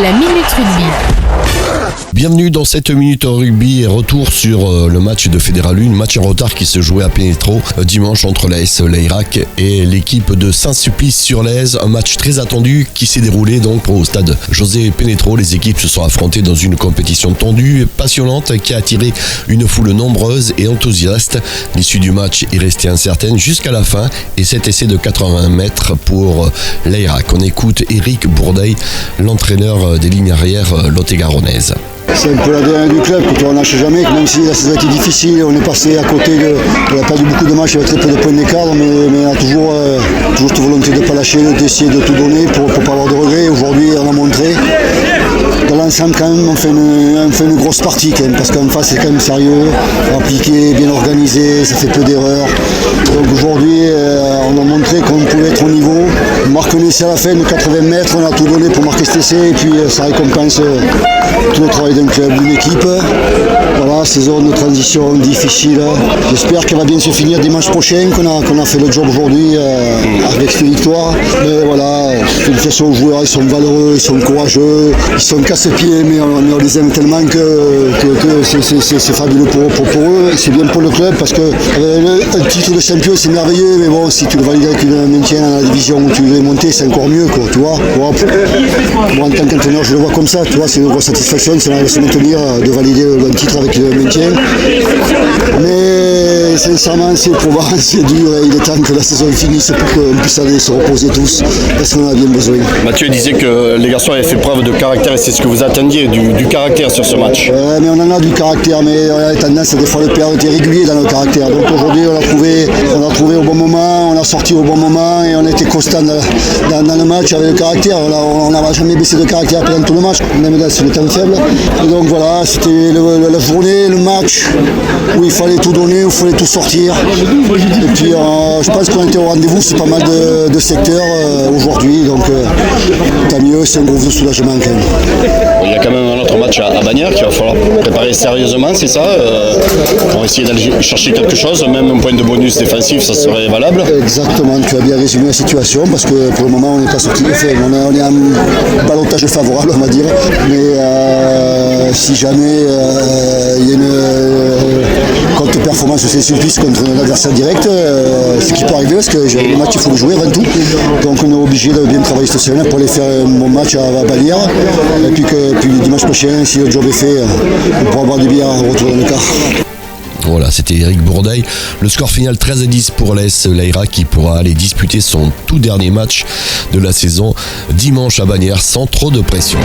La Minute Rugby. Bienvenue dans cette minute rugby et retour sur le match de Fédéral 1, match en retard qui se jouait à Pénétro dimanche entre l'AS Layrac et l'équipe de Saint-Sulpice-sur-Lèze. Un match très attendu qui s'est déroulé donc au stade José Pénétro. Les équipes se sont affrontées dans une compétition tendue et passionnante qui a attiré une foule nombreuse et enthousiaste. L'issue du match est restée incertaine jusqu'à la fin et cet essai de 80 mètres pour Layrac. On écoute Eric Bourdeil, l'entraîneur des lignes arrières lot-et-garonnaises. C'est un peu la dernière du club, on lâche jamais, même si la saison a été difficile, on est passé à côté on a perdu beaucoup de matchs, il y avait très peu de points d'écart, mais on a toujours cette volonté de ne pas lâcher, d'essayer de tout donner pour ne pas avoir de regrets. Aujourd'hui on a montré, dans l'ensemble quand même on fait une grosse partie quand même, parce qu'en face c'est quand même sérieux, appliqué, bien organisé, ça fait peu d'erreurs. Donc aujourd'hui on a montré qu'on pouvait être au niveau, on marque un essai à la fin de 80 mètres, on a tout donné pour marquer cet essai et puis ça récompense tout le travail d'un club, d'une équipe. Voilà, saison de transition difficile. J'espère qu'elle va bien se finir dimanche prochain, qu'on a fait le job aujourd'hui avec cette victoire. Mais voilà, félicitations aux joueurs, ils sont valeureux, ils sont courageux, ils sont casse-pieds, mais on les aime tellement que c'est fabuleux pour eux. C'est bien pour le club parce que un titre de champion c'est merveilleux, mais bon, si tu le valides avec un maintien dans la division où tu veux monter, c'est encore mieux, quoi, tu vois. Moi, en tant qu'entraîneur, je le vois comme ça, tu vois, c'est une grosse satisfaction, c'est de se maintenir, de valider un titre avec le maintien. Mais sincèrement, c'est probant, c'est dur et il est temps que la saison finisse pour qu'on puisse aller se reposer tous, parce qu'on en a bien besoin. Mathieu disait que les garçons avaient fait preuve de caractère et c'est ce que vous attendiez, du caractère sur ce match. Mais on en a du caractère, mais on a tendance à des fois le perdre, on était régulier dans le caractère. Donc aujourd'hui on l'a trouvé au bon moment, on a sorti au bon moment et on a été constant dans le match avec le caractère. On n'a jamais baissé de caractère pendant tout le match, même dans le temps faible. Et donc voilà, c'était la journée, le match où il fallait tout donner, où il fallait tout sortir. Et puis je pense qu'on était au rendez-vous, c'est pas mal de secteurs aujourd'hui, donc tant mieux, c'est un gros soulagement quand même. Il y a quand même un autre match à Bagnères qu'il va falloir préparer sérieusement, c'est ça pour essayer d'aller chercher quelque chose, même un point de bonus défensif, ça serait valable. Exactement, tu as bien résumé la situation, parce que pour le moment on n'est pas sorti, on est en ballottage favorable, on va dire, mais si jamais il y a une contre-performance de Saint-Sulpice contre un adversaire direct, ce qui peut arriver, parce que le match il faut le jouer avant tout, donc on est obligé de bien travailler cette semaine pour aller faire un bon match à Bagnères, et puis dimanche prochain, si le job est fait, on pourra boire du bière en retour dans le car. Voilà, c'était Eric Bourdeil. Le score final 13-10 pour l'AS Layrac qui pourra aller disputer son tout dernier match de la saison dimanche à Bagnères sans trop de pression.